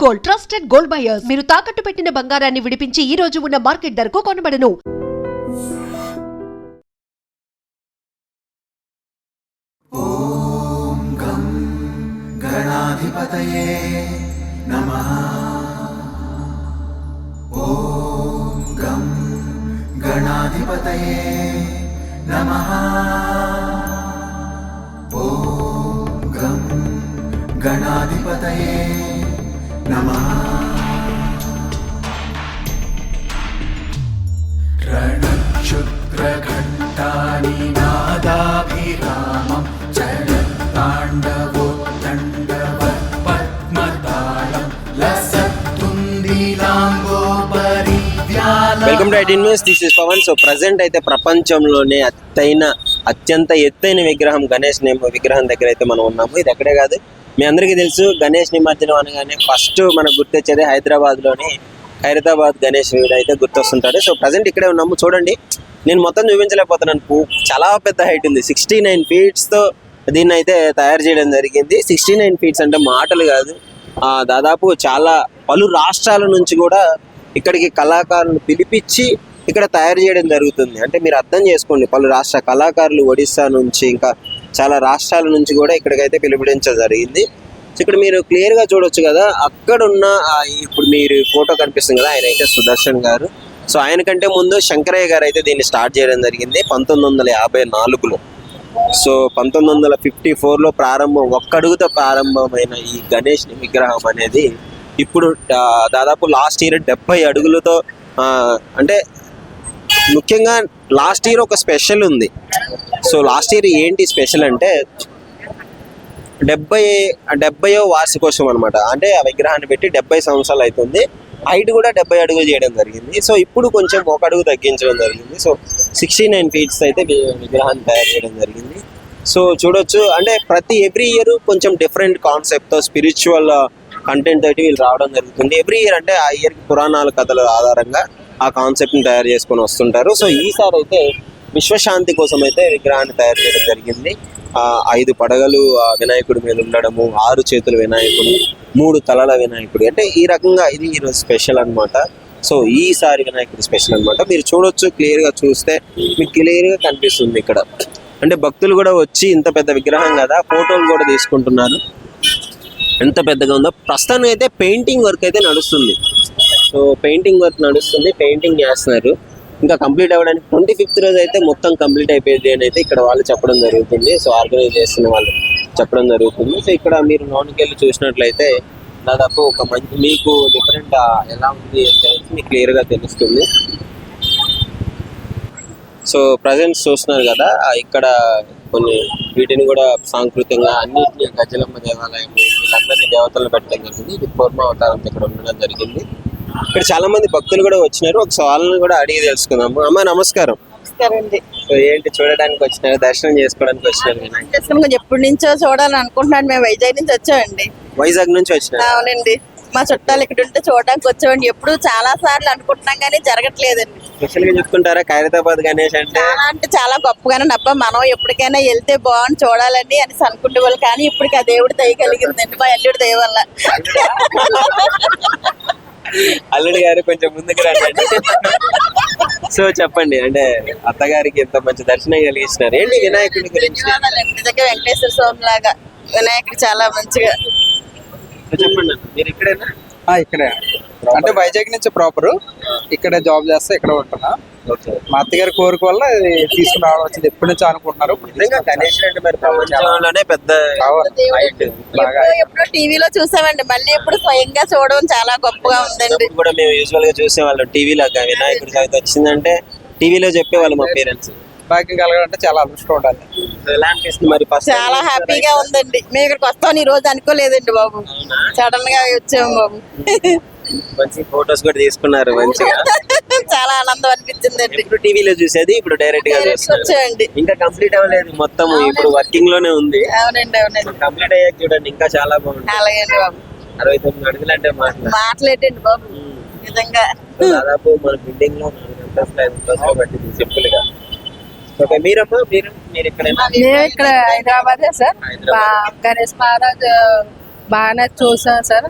Gold, trusted gold buyers. మీరు తాకట్టు పెట్టిన బంగారాన్ని విడిపించి ఈ రోజు ఉన్న మార్కెట్ ధరకు కొనబడను. ఓం గం గణాధిపతయే నమః. ఓం గం గణాధిపతయే నమః. ఓం గం గణాధిపతయే నమః. రణక్షుద్రఘంటాని నాదాభిరామం చరణతాండవోత్తండవ పద్మతాళం లసత్తుందిలాంగోపరి వ్యాలం. Welcome to IT news. This is Pavan. So present అయితే ప్రపంచంలోనే అత్యంత ఎత్తైన విగ్రహం గణేష్ విగ్రహం దగ్గర అయితే మనం ఉన్నాము. ఇది ఎక్కడే కాదు, మీ అందరికీ తెలుసు గణేష్ నిమజ్జనం అనగానే ఫస్ట్ మనకు గుర్తొచ్చేది హైదరాబాద్లోని ఖైరతాబాద్ గణేష్ అయితే గుర్తొస్తుంటాడు. సో ప్రజెంట్ ఇక్కడే ఉన్నాము. చూడండి, నేను మొత్తం చూపించలేకపోతున్నాను. చాలా పెద్ద హైట్ ఉంది. 69 ఫీట్స్తో దీన్ని అయితే తయారు చేయడం జరిగింది. 69 ఫీట్స్ అంటే మాటలు కాదు. దాదాపు చాలా పలు రాష్ట్రాల నుంచి కూడా ఇక్కడికి కళాకారులను పిలిపించి ఇక్కడ తయారు చేయడం జరుగుతుంది. అంటే మీరు అర్థం చేసుకోండి, పలు రాష్ట్ర కళాకారులు ఒడిస్సా నుంచి ఇంకా చాలా రాష్ట్రాల నుంచి కూడా ఇక్కడికైతే పిలిపించడం జరిగింది. సో ఇక్కడ మీరు క్లియర్గా చూడొచ్చు కదా, అక్కడ ఉన్న ఇప్పుడు మీరు ఫోటో కనిపిస్తుంది కదా, ఆయన అయితే సుదర్శన్ గారు. సో ఆయన కంటే ముందు శంకరయ్య గారు అయితే దీన్ని స్టార్ట్ చేయడం జరిగింది 1954లో. సో 1954లో ఒక్కడుగుతో ప్రారంభమైన ఈ గణేష్ విగ్రహం అనేది ఇప్పుడు దాదాపు లాస్ట్ ఇయర్ 70 అడుగులతో, అంటే ముఖ్యంగా లాస్ట్ ఇయర్ ఒక స్పెషల్ ఉంది. సో లాస్ట్ ఇయర్ ఏంటి స్పెషల్ అంటే 70వ వార్షికోత్సవం అనమాట. అంటే ఆ విగ్రహాన్ని పెట్టి 70 సంవత్సరాలు అవుతుంది. హైట్ కూడా 70 అడుగులు చేయడం జరిగింది. సో ఇప్పుడు కొంచెం ఒక అడుగు తగ్గించడం జరిగింది. సో 69 ఫీట్స్ అయితే విగ్రహాన్ని తయారు చేయడం జరిగింది. సో చూడొచ్చు, అంటే ఎవ్రీ ఇయర్ కొంచెం డిఫరెంట్ కాన్సెప్ట్తో స్పిరిచువల్ కంటెంట్ తోటి వీళ్ళు రావడం జరుగుతుంది. ఎవ్రీ ఇయర్ అంటే ఆ ఇయర్కి పురాణాల కథల ఆధారంగా ఆ కాన్సెప్ట్ని తయారు చేసుకొని వస్తుంటారు. సో ఈసారి అయితే విశ్వశాంతి కోసం అయితే విగ్రహాన్ని తయారు చేయడం జరిగింది. 5 పడగలు వినాయకుడి మీద ఉండడము, 6 చేతుల వినాయకుడు, 3 తలల వినాయకుడు, అంటే ఈ రకంగా ఇది ఈరోజు స్పెషల్ అనమాట. సో ఈసారి వినాయకుడు స్పెషల్ అనమాట. మీరు చూడొచ్చు, క్లియర్గా చూస్తే మీకు క్లియర్గా కనిపిస్తుంది ఇక్కడ. అంటే భక్తులు కూడా వచ్చి ఇంత పెద్ద విగ్రహం కదా ఫోటోలు కూడా తీసుకుంటున్నారు. ఎంత పెద్దగా ఉందో. ప్రస్తుతానికి అయితే పెయింటింగ్ వర్క్ అయితే నడుస్తుంది. సో పెయింటింగ్ వర్క్ నడుస్తుంది, పెయింటింగ్ చేస్తున్నారు. ఇంకా కంప్లీట్ అవ్వడానికి 25th రోజు అయితే మొత్తం కంప్లీట్ అయిపోయింది అని అయితే ఇక్కడ వాళ్ళు చెప్పడం జరుగుతుంది. సో ఆర్గనైజ్ చేస్తున్న వాళ్ళు చెప్పడం జరుగుతుంది. సో ఇక్కడ మీరు లోనికి వెళ్ళి చూసినట్లయితే దాదాపు ఒక మంచి మీకు డిఫరెంట్ ఎలా ఉంది అంటే మీకు క్లియర్గా తెలుస్తుంది. సో ప్రజెంట్ చూస్తున్నారు కదా, ఇక్కడ కొన్ని వీటిని కూడా సాంస్కృతికంగా అన్నింటినీ గజలమ్మ దేవాలయం వీళ్ళందరినీ దేవతలను పెట్టడం జరిగింది. ఇది కూర్మ అవతారంతో ఇక్కడ ఉండడం జరిగింది. ఇక్కడ చాలా మంది భక్తులు కూడా వచ్చినారు. ఒక వాళ్ళని కూడా అడిగి తెలుసుకుందాము. అమ్మ నమస్కారం. సో ఏంటి చూడడానికి వచ్చినారు, దర్శనం చేసుకోవడానికి వచ్చినారు? ఎప్పటి నుంచో చూడాలని అనుకుంటున్నాను. మేము వైజాగ్ నుంచి వచ్చామండి. వైజాగ్ నుంచి వచ్చినారు? అవునండి, మా చుట్టాలు ఇక్కడ ఉంటే చూడడానికి వచ్చామండి. ఎప్పుడు చాలా సార్లు అనుకుంటున్నాం కానీ జరగట్లేదండి. స్పెషల్ గా చెప్పుకుంటారా ఖైరతాబాద్ గణేష్ అంటే? అంటే చాలా గొప్పగానే నప్ప మనం ఎప్పటికైనా వెళ్తే బాగుంది చూడాలని అని అనుకుంటే వాళ్ళు, కానీ ఇప్పటికి ఆ దేవుడు దయ కలిగిందండి, మా అల్లుడి దయ వల్ల. అల్లుడి గారు కొంచెం ముందుకు రండి. సో చెప్పండి, అంటే అత్తగారికి ఎంత మంచి దర్శనం కలిగించినారు. ఏంటి వినాయకుడి గురించి? నిజంగా వెంకటేశ్వర స్వామి లాగా వినాయకుడు చాలా మంచిగా. చెప్పండి, మీరు ఇక్కడేనా? ఇక్కడే, అంటే వైజాగ్ నుంచి ప్రాపర్ ఇక్కడ జాబ్ చేస్తా, ఇక్కడ ఉంటున్నా. మా అత్తగారి కోరిక వల్ల తీసుకుని రావడం వచ్చింది. ఎప్పటి నుంచో అనుకుంటున్నారు. గణేష్ అంటే మరి ప్రపంచంలోనే పెద్ద ఎప్పుడో టీవీలో చూసామండి, మళ్ళీ ఇప్పుడు స్వయంగా చూడడం చాలా గొప్పగా ఉందండి. కూడా మేము యూజువల్ గా చూసేవాళ్ళం టీవీలో. వినాయకుడి చవితి వచ్చిందంటే టీవీలో చెప్పేవాళ్ళు మా పేరెంట్స్. భాగ్యం కలగాలంటే చాలా అదృష్టం ఉండాలి. ఎలా అనిపిస్తుంది మరి? చాలా హ్యాపీగా ఉందండి. మేము ఇక్కడికి వస్తామని ఈ రోజు అనుకోలేదండి బాబు, సడన్ గా వచ్చాము బాబు. మంచి ఫోటోస్ కూడా తీసుకున్నారు మంచిగా. చాలా ఆనందం అనిపించిందండి. ఇప్పుడు టీవీలో చూసేది ఇప్పుడు డైరెక్ట్ గా వచ్చాయండి. ఇంకా కంప్లీట్ అవ్వలేదు, మొత్తం ఇప్పుడు వర్కింగ్ లోనే ఉంది. అవునండి అవునండి. కంప్లీట్ అయ్యాక చూడండి ఇంకా చాలా బాగుంది. అలాగే బాబు. 69 అడుగులు అంటే మాట్లాడండి బాబు నిజంగా. దాదాపు మన బిల్డింగ్ లో 4 అంతస్తులు పట్టింది సింపుల్ గా. ఓకే, మీరమ్మా మీరు ఇక్కడ హైదరాబాద్ సార్. గణేష్ మహారాజ్ బాగానే చూసాం సార్.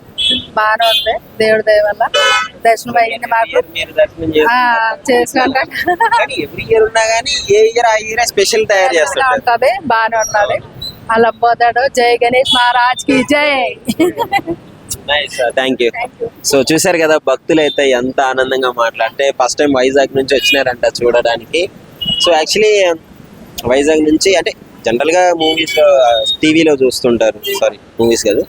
బాగానే ఉంది. దేవుడి దయ వల్ల దర్శనం అయ్యింది మాకు. మీరు దర్శనం చేసుకుంటా ఎవ్రీ ఇయర్ ఉన్నా కానీ ఏ ఇయర్ ఆ ఇయర్ స్పెషల్ తయారు చేస్తారు. ఉంటది, బాగానే ఉన్నది. అలా పోతాడు. జై గణేష్ మహారాజ్ కి జై. Thank you. సో చూసారు కదా, భక్తులు అయితే ఎంత ఆనందంగా మాట్లాడితే ఫస్ట్ టైం వైజాగ్ నుంచి వచ్చినారంట చూడడానికి. సో యాక్చువల్లీ వైజాగ్ నుంచి అంటే జనరల్ గా మూవీస్ టీవీలో చూస్తుంటారు, సారీ మూవీస్ కాదు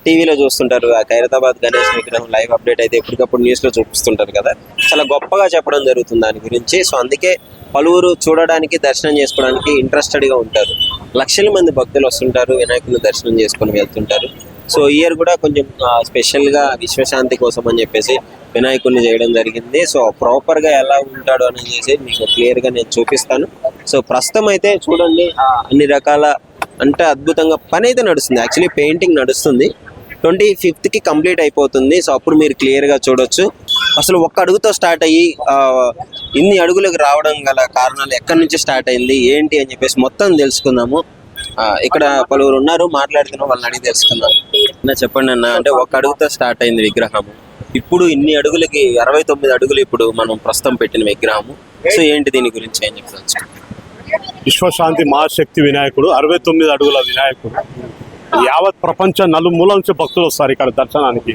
టీవీలో చూస్తుంటారు. ఆ ఖైరతాబాద్ గణేష్ విగ్రహం లైవ్ అప్డేట్ అయితే ఎప్పటికప్పుడు న్యూస్ లో చూపిస్తుంటారు కదా, చాలా గొప్పగా చెప్పడం జరుగుతుంది దాని గురించి. సో అందుకే పలువురు చూడడానికి దర్శనం చేసుకోవడానికి ఇంట్రెస్టెడ్ గా ఉంటారు. లక్షల మంది భక్తులు వస్తుంటారు, వినాయకుని దర్శనం చేసుకొని వెళ్తుంటారు. సో ఇయర్ కూడా కొంచెం స్పెషల్ గా విశ్వశాంతి కోసం అని చెప్పేసి వినాయకుడిని చేయడం జరిగింది. సో ప్రాపర్ గా ఎలా ఉంటాడు అనేది మీకు క్లియర్ గా నేను చూపిస్తాను. సో ప్రస్తుతం అయితే చూడండి, అన్ని రకాల అంటే అద్భుతంగా పని అయితే నడుస్తుంది. యాక్చువల్లీ పెయింటింగ్ నడుస్తుంది, 25th కి కంప్లీట్ అయిపోతుంది. సో అప్పుడు మీరు క్లియర్ గా చూడొచ్చు. అసలు ఒక్క అడుగుతో స్టార్ట్ అయ్యి ఇన్ని అడుగులకు రావడం గల కారణాలు, ఎక్కడి నుంచి స్టార్ట్ అయింది ఏంటి అని చెప్పేసి మొత్తం తెలుసుకుందాము. ఇక్కడ పలువురు ఉన్నారు, మాట్లాడుతున్నాం, వాళ్ళని అడిగి తెలుసుకుందాం. అన్న చెప్పండి అన్న, అంటే ఒక అడుగుతో స్టార్ట్ అయింది విగ్రహం, ఇప్పుడు ఇన్ని అడుగులకి 69 అడుగులు ఇప్పుడు మనం ప్రస్తుతం పెట్టిన విగ్రహము. సో ఏంటి దీని గురించి ఏం చెప్పచ్చు? విశ్వశాంతి మహాశక్తి వినాయకుడు, 69 అడుగుల వినాయకుడు. యావత్ ప్రపంచ నలుమూల నుంచి భక్తులు వస్తారు ఇక్కడ దర్శనానికి.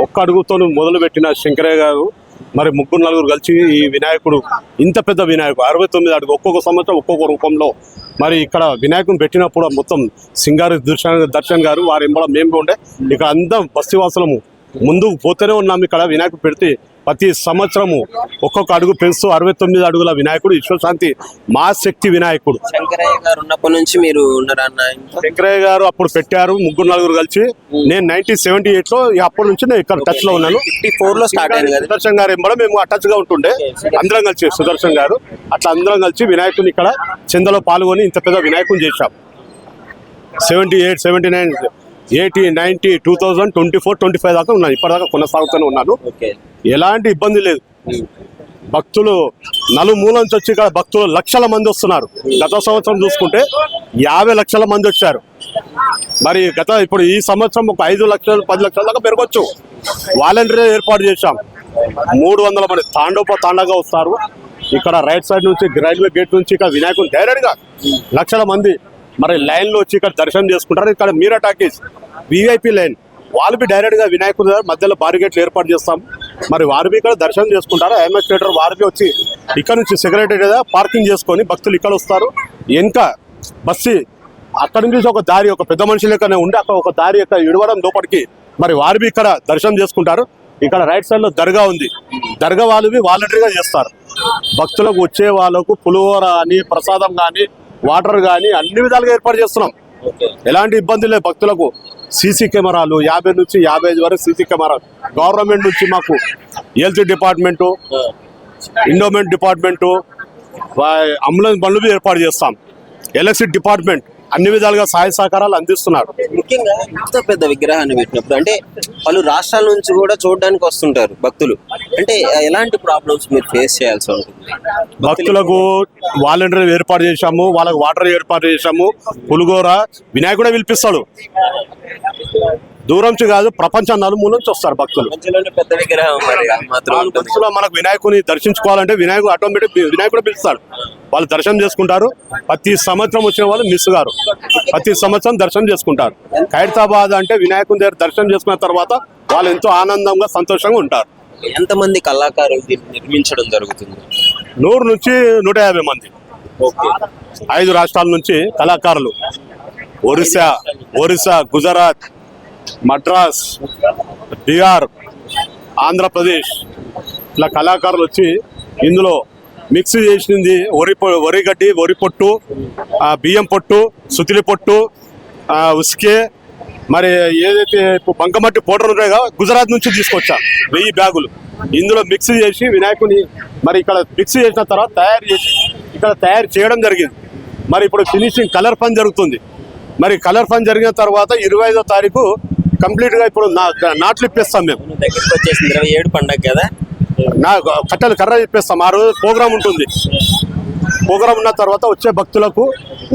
ఒక్క అడుగుతో మొదలుపెట్టిన శంకరయ్య గారు మరి 3-4 కలిసి ఈ వినాయకుడు, ఇంత పెద్ద వినాయకుడు 69 అడుగు, ఒక్కొక్క సంవత్సరం ఒక్కొక్క రూపంలో మరి ఇక్కడ వినాయకుని పెట్టినప్పుడు మొత్తం సింగారి దర్శన్ గారు వారి ఎంబడ మేము ఉండే ఇక్కడ అందరం బస్తీవాసులము ముందుకు పోతూనే ఉన్నాం. ఇక్కడ వినాయకుడు పెడితే ప్రతి సంవత్సరము ఒక్కొక్క అడుగు పెంచుతూ 69 అడుగుల వినాయకుడు విశ్వశాంతి మహాశక్తి వినాయకుడు. శంకరయ్య గారు ఉన్నప్పటి నుంచి మీరు ఉన్నారన్న? శంకరయ్య గారు అప్పుడు పెట్టారు 3-4 కలిసి. నేను 1978 లో అప్పటి నుంచి నేను ఇక్కడ టచ్ లో ఉన్నాను. 54 లో స్టార్ట్ అయింది కదా. సుదర్శన్ గారు ఎంబడ మేము టచ్ గా ఉంటుండే, అందరం కలిసి సుదర్శన్ గారు అట్లా అందరం కలిసి వినాయకుని ఇక్కడ చందలో పాల్గొని ఇంత పెద్ద వినాయకుని చేశాం. 78, 79, 80, 90, 2000, 24, 25 దాకా ఉన్నాను. ఇప్పటిదాకా కొనసాగుతూనే ఉన్నాను. ఎలాంటి ఇబ్బంది లేదు. భక్తులు నలుమూల నుంచి వచ్చి ఇక్కడ భక్తులు లక్షల మంది వస్తున్నారు. గత సంవత్సరం చూసుకుంటే 50 లక్షల మంది వచ్చారు. మరి ఇప్పుడు ఈ సంవత్సరం ఒక 5 లక్షలు 10 లక్షల దాకా పెరగొచ్చు. వాలంటీర్ ఏర్పాటు చేశాం. 300 మంది తాండగా వస్తారు. ఇక్కడ రైట్ సైడ్ నుంచి రైల్వే గేట్ నుంచి ఇక్కడ వినాయకుని డైరెక్ట్ గా లక్షల మంది మరి లైన్ లో వచ్చి ఇక్కడ దర్శనం చేసుకుంటారు. ఇక్కడ మీరా టాకీస్ విఐపి లైన్, వాళ్ళు డైరెక్ట్ గా వినాయకుడి మధ్యలో బారిగేట్లు ఏర్పాటు చేస్తాం. మరి వారు ఇక్కడ దర్శనం చేసుకుంటారు. అడ్మినిస్ట్రేటర్ వారికి వచ్చి ఇక్కడ నుంచి సెక్రటరీ పార్కింగ్ చేసుకొని భక్తులు ఇక్కడ వస్తారు. ఇంకా బస్సు అక్కడి నుంచి ఒక దారి, ఒక పెద్ద మనిషి లెక్కనే ఉండి అక్కడ ఒక దారి యొక్క ఇడవడం లోపలికి మరి వారు ఇక్కడ దర్శనం చేసుకుంటారు. ఇక్కడ రైట్ సైడ్ లో దర్గా ఉంది. దర్గా వాళ్ళు వాలంటరీగా చేస్తారు. భక్తులకు వచ్చే వాళ్ళకు పులిహోర కానీ ప్రసాదం కానీ వాటర్ కానీ అన్ని విధాలుగా ఏర్పాటు చేస్తున్నాం. ఎలాంటి ఇబ్బంది లేదు భక్తులకు. సీసీ కెమెరాలు 50 నుంచి 55 వరకు సీసీ కెమెరాలు గవర్నమెంట్ నుంచి మాకు health department, endowment department, ambulance బండ్లు ఏర్పాటు చేస్తాం. ఎలక్ట్రిసిటీ డిపార్ట్మెంట్ అన్ని విధాలుగా సహాయ సహకారాలు అందిస్తున్నారు. ముఖ్యంగా ఇంత పెద్ద విగ్రహాన్ని పెట్టినప్పుడు అంటే పలు రాష్ట్రాల నుంచి కూడా చూడడానికి వస్తుంటారు భక్తులు. అంటే ఎలాంటి ప్రాబ్లమ్స్ మీరు ఫేస్ చేయాల్సి ఉంటుంది? భక్తులకు వాలంటీర్ ఏర్పాటు చేశాము, వాళ్ళకు వాటర్ ఏర్పాటు చేశాము. పులిగోర వినాయకుడే పిలిపిస్తాడు. దూరం నుంచి కాదు, ప్రపంచ నలుమూల నుంచి వస్తారు భక్తులు. పెద్ద విగ్రహం భక్తులు మనకు వినాయకుని దర్శించుకోవాలంటే వినాయకుడు ఆటోమేటిక్ వినాయకుడు పిలుస్తాడు. వాళ్ళు దర్శనం చేసుకుంటారు. ప్రతి సంవత్సరం వచ్చిన వాళ్ళు మిస్ గారు ప్రతి సంవత్సరం దర్శనం చేసుకుంటారు. ఖైరతాబాద్ అంటే వినాయకుని దగ్గర దర్శనం చేసుకున్న తర్వాత వాళ్ళు ఎంతో ఆనందంగా సంతోషంగా ఉంటారు. ఎంతమంది కళాకారులు నిర్మించడం జరుగుతుంది? 100 నుంచి 150 మంది. 5 రాష్ట్రాల నుంచి కళాకారులు, ఒరిస్సా, గుజరాత్, మద్రాస్, బీహార్, ఆంధ్రప్రదేశ్ ఇట్లా కళాకారులు వచ్చి ఇందులో మిక్స్ చేసింది వరి గడ్డి, వరి పొట్టు, బియ్యం పొట్టు, సుతిలి పొట్టు, ఉస్కే, మరి ఏదైతే ఇప్పుడు బంకమట్టి పౌడర్ ఉంటాయో గుజరాత్ నుంచి తీసుకొచ్చా 1000 బ్యాగులు. ఇందులో మిక్స్ చేసి వినాయకుని మరి ఇక్కడ మిక్స్ చేసిన తర్వాత తయారు చేయడం జరిగింది. మరి ఇప్పుడు ఫినిషింగ్ కలర్ పని జరుగుతుంది. మరి కలర్ పని జరిగిన తర్వాత 25వ తారీఖు కంప్లీట్ గా ఇప్పుడు నాట్లు ఇప్పేస్తాం. మేము దగ్గరికి వచ్చేసింది 27 పండుగ కదా, కట్టెలు కర్ర ఇప్పేస్తాం. ఆ రోజు ప్రోగ్రామ్ ఉంటుంది. ప్రోగ్రాం ఉన్న తర్వాత వచ్చే భక్తులకు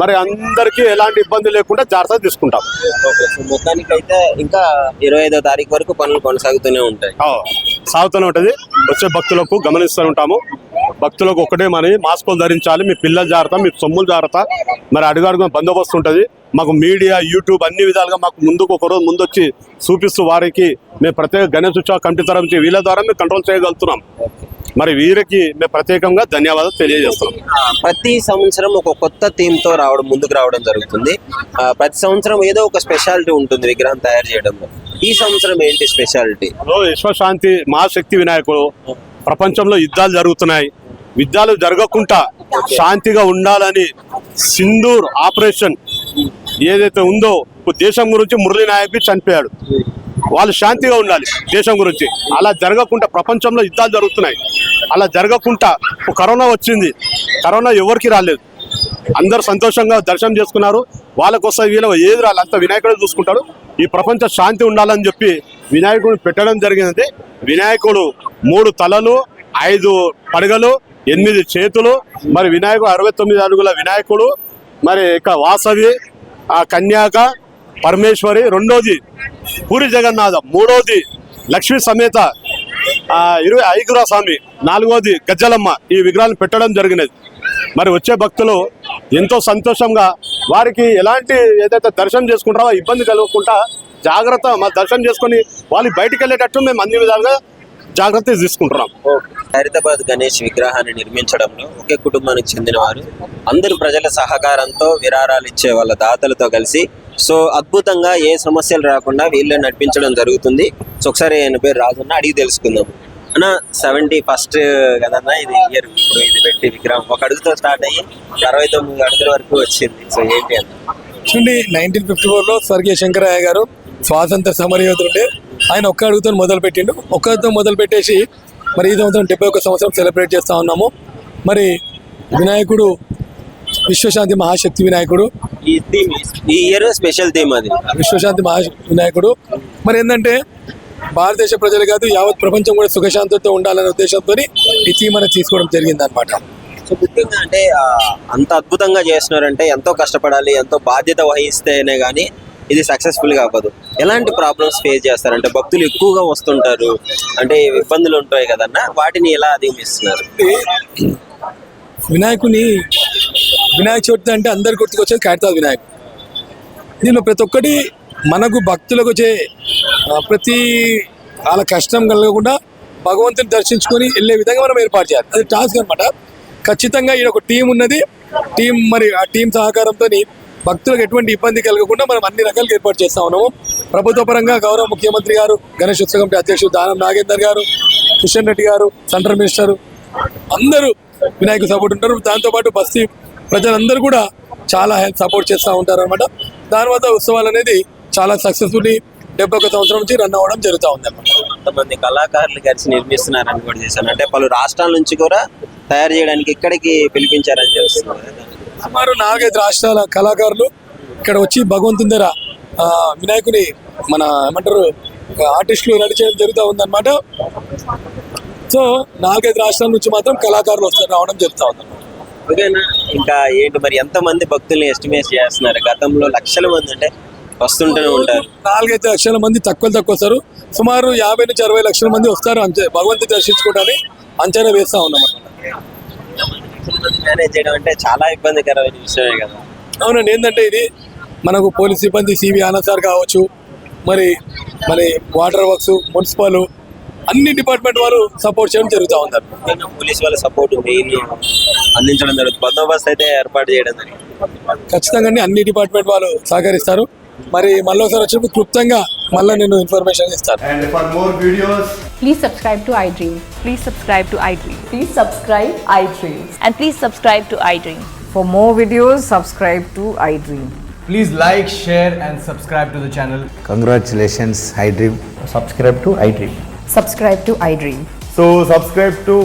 మరి అందరికీ ఎలాంటి ఇబ్బంది లేకుండా జాగ్రత్త తీసుకుంటాం. ఓకే, సో మొత్తానికైతే ఇంకా 25వ తారీఖు వరకు పనులు కొనసాగుతూనే ఉంటాయి. సాగుతూనే ఉంటుంది. వచ్చే భక్తులకు గమనిస్తూ ఉంటాము. భక్తులకు ఒకటే మరి మాస్కులు ధరించాలి, మీ పిల్లల జాగ్రత్త, మీ సొమ్ములు జాగ్రత్త. మరి అడుగడుగున బందోబస్తు ఉంటుంది. మాకు మీడియా, యూట్యూబ్ అన్ని విధాలుగా మాకు ముందుకు ఒకరోజు ముందు వచ్చి చూపిస్తూ వారికి మేము ప్రత్యేక గణేష్ ఉత్సవ కమిటీ తరఫు వీళ్ళ ద్వారా మేము కంట్రోల్ చేయగలుగుతున్నాం. మరి వీరికి మేము ప్రత్యేకంగా ధన్యవాదాలు తెలియజేస్తున్నాం. ప్రతి సంవత్సరం ఒక కొత్త థీమ్తో ముందుకు రావడం జరుగుతుంది. ప్రతి సంవత్సరం ఏదో ఒక స్పెషాలిటీ ఉంటుంది విగ్రహం తయారు చేయడంలో. ఈ సంవత్సరం ఏంటి స్పెషాలిటీ? విశ్వశాంతి మహాశక్తి వినాయకుడు. ప్రపంచంలో యుద్ధాలు జరుగుతున్నాయి, యుద్ధాలు జరగకుండా శాంతిగా ఉండాలని సింధూర్ ఆపరేషన్ ఏదైతే ఉందో, దేశం గురించి మురళీ నాయక్ చనిపోయాడు. వాళ్ళు శాంతిగా ఉండాలి దేశం గురించి. అలా జరగకుండా ప్రపంచంలో యుద్ధాలు జరుగుతున్నాయి, అలా జరగకుండా కరోనా వచ్చింది. కరోనా ఎవరికి రాలేదు, అందరు సంతోషంగా దర్శనం చేసుకున్నారు. వాళ్ళకొస్తే వీళ్ళ ఏది రాలి, అంత వినాయకుడు చూసుకుంటాడు. ఈ ప్రపంచ శాంతి ఉండాలని చెప్పి వినాయకుడిని పెట్టడం జరిగింది. వినాయకుడు 3 తలలు, 5 పడగలు, 8 చేతులు. మరి వినాయకుడు 69 అడుగుల వినాయకుడు. మరి ఇక వాసవి, కన్యాక, పరమేశ్వరి, రెండోది పూరి జగన్నాథం, మూడోది లక్ష్మీ సమేత 25 స్వామి, 4వది గజ్జలమ్మ. ఈ విగ్రహాలను పెట్టడం జరిగినది. మరి వచ్చే భక్తులు ఎంతో సంతోషంగా వారికి ఎలాంటి ఏదైతే దర్శనం చేసుకుంటారో ఇబ్బంది కలగకుండా జాగ్రత్త మరి దర్శనం చేసుకొని వాళ్ళు బయటికి వెళ్ళేటట్టు మేము అన్ని విధాలుగా జాగ్రత్త తీసుకుంటున్నాం. హైదరాబాద్ గణేష్ విగ్రహాన్ని నిర్మించడంలో ఒకే కుటుంబానికి చెందిన వారు అందరు ప్రజల సహకారంతో విరాళాలు ఇచ్చే వాళ్ళ దాతలతో కలిసి సో అద్భుతంగా ఏ సమస్యలు రాకుండా వీళ్ళని నడిపించడం జరుగుతుంది. సో ఒకసారి ఆయన పేరు రాజన్న, అడిగి తెలుసుకుందాం. అన్న 71st కదన్నా ఇది ఇయర్, ఇప్పుడు ఇది పెట్టి విగ్రహం ఒక అడుగుతో స్టార్ట్ అయ్యి 69 అడుగుల వరకు వచ్చింది. సో ఏంటి అన్న? చూడండి, 1954లో స్వర్గీయ శంకరయ్య గారు స్వాతంత్ర సమరయోధులుంటే ఆయన ఒక్క అడుగుతో మొదలు పెట్టిండు. ఒక్కతో మొదలు పెట్టేసి మరి ఈ సంవత్సరం 71 సంవత్సరం సెలబ్రేట్ చేస్తూ ఉన్నాము. మరి వినాయకుడు విశ్వశాంతి మహాశక్తి వినాయకుడు. ఈ ఇయర్ స్పెషల్ థీమ్ అది విశ్వశాంతి మహాశక్తి వినాయకుడు. మరి ఏంటంటే భారతదేశ ప్రజలు కాదు, యావత్ ప్రపంచం కూడా సుఖశాంతితో ఉండాలనే ఉద్దేశంతో ఈ థీమ్ అనేది తీసుకోవడం జరిగింది అనమాట. సో ముఖ్యంగా అంటే అంత అద్భుతంగా చేస్తున్నారంటే ఎంతో కష్టపడాలి, ఎంతో బాధ్యత వహిస్తేనే కానీ ఇది సక్సెస్ఫుల్ గా అవ్వదు. ఎలాంటి ప్రాబ్లమ్స్ ఫేస్ చేస్తారంటే భక్తులు ఎక్కువగా వస్తుంటారు, అంటే ఇబ్బందులు ఉంటాయి కదన్నా, వాటిని ఎలా అధిగమిస్తున్నారు? వినాయక చవితి అంటే అందరు గుర్తుకొచ్చేది ఖైరతాబాద్ వినాయకుడు. దీనిలో ప్రతి ఒక్కటి మనకు భక్తులకు వచ్చే ప్రతి వాళ్ళ కష్టం కలగకుండా భగవంతుని దర్శించుకొని వెళ్ళే విధంగా మనం ఏర్పాటు చేయాలి. అది టాస్క్ అనమాట. ఖచ్చితంగా ఈ ఒక టీం ఉన్నది. మరి ఆ టీం సహకారంతో భక్తులకు ఎటువంటి ఇబ్బంది కలగకుండా మనం అన్ని రకాలుగా ఏర్పాటు చేస్తా ఉన్నాము. ప్రభుత్వ పరంగా గౌరవ ముఖ్యమంత్రి గారు, గణేష్ ఉత్సవ కమిటీ అధ్యక్షుడు దానం నాగేందర్ గారు, కిషన్ రెడ్డి గారు, సెంట్రల్ మినిస్టర్ అందరూ వినాయక సపోర్ట్ ఉంటారు. దాంతోపాటు బస్తీ ప్రజలందరూ కూడా చాలా హెల్ప్ సపోర్ట్ చేస్తూ ఉంటారు అనమాట. దాని వల్ల ఉత్సవాలు అనేది చాలా సక్సెస్ఫుల్లీ 71 సంవత్సరం నుంచి రన్ అవ్వడం జరుగుతూ ఉంది అనమాట. కొంతమంది కళాకారులు కలిసి నిర్మిస్తున్నారని కూడా చేశాను, అంటే పలు రాష్ట్రాల నుంచి కూడా తయారు చేయడానికి ఇక్కడికి పిలిపించారని తెలుస్తున్నారు. సుమారు 4-5 రాష్ట్రాల కళాకారులు ఇక్కడ వచ్చి భగవంతుని దగ్గర వినాయకుని మన ఏమంటారు ఆర్టిస్టులు రెడీ చేయడం జరుగుతూ ఉందన్నమాట. సో 4-5 రాష్ట్రాల నుంచి మాత్రం కళాకారులు రావడం జరుగుతూ ఉందన్నమాట. ఓకేనా, ఇంకా ఏంటి మరి ఎంతమంది భక్తుల్ని ఎస్టిమేట్ చేస్తున్నారు? గతంలో లక్షల మంది అంటే వస్తుంటూనే ఉంటారు. 4-5 లక్షల మంది తక్కువ వస్తారు. సుమారు 50 నుంచి 60 లక్షల మంది వస్తారు అంతే భగవంతుని దర్శించుకోవడానికి అంచనా వేస్తూ ఉన్నాం అన్నమాట. మేనేజ్ చేయడం అంటే చాలా ఇబ్బందికరమైన విషయమే కదా. అవునండి, ఏంటంటే ఇది మనకు పోలీస్ సిబ్బంది సివి ఆనంద్ సార్ కావచ్చు, మరి వాటర్ వర్క్స్, మున్సిపల్ అన్ని డిపార్ట్మెంట్ వారు సపోర్ట్ చేయడం జరుగుతూ ఉంది. పోలీస్ వాళ్ళ సపోర్ట్ అందించడం జరుగుతుంది. బందోబస్తు అయితే ఏర్పాటు చేయడం జరిగింది. ఖచ్చితంగా అన్ని డిపార్ట్మెంట్ వాళ్ళు సహకరిస్తారు. మరి మళ్ళీ ఒకసారి వచ్చినప్పుడు క్లుప్తంగా మళ్ళీ నేను ఇన్ఫర్మేషన్ ఇస్తాను. And for more videos, Please subscribe to iDream. Please subscribe to iDream. Please subscribe iDream. And please subscribe to iDream. For more videos, subscribe to iDream. please like, share and subscribe to the channel. Congratulations, iDream. Subscribe to iDream. Subscribe to iDream. So subscribe to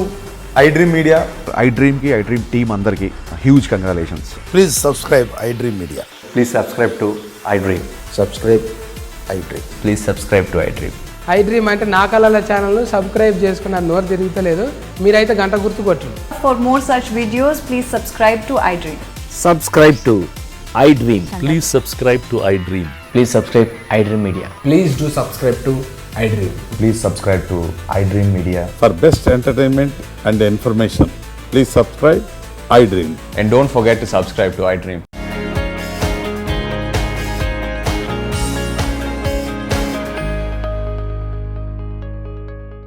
iDream Media. iDream ki iDream team andarki huge congratulations. Please subscribe iDream Media. Please subscribe to iDream. Subscribe iDream. Please subscribe to iDream. I dream అంటే నా కళల channel subscribe చేసుకున్న నోరు తిరుగుతలేదు, మీరైతే గంట గుర్తు కొట్టండి. For more such videos, please subscribe to iDream. Subscribe to iDream. Please subscribe to iDream. Please subscribe iDream Media. Please do subscribe to iDream. Please subscribe to iDream Media. For best entertainment and information, please subscribe iDream. And don't forget to subscribe to iDream.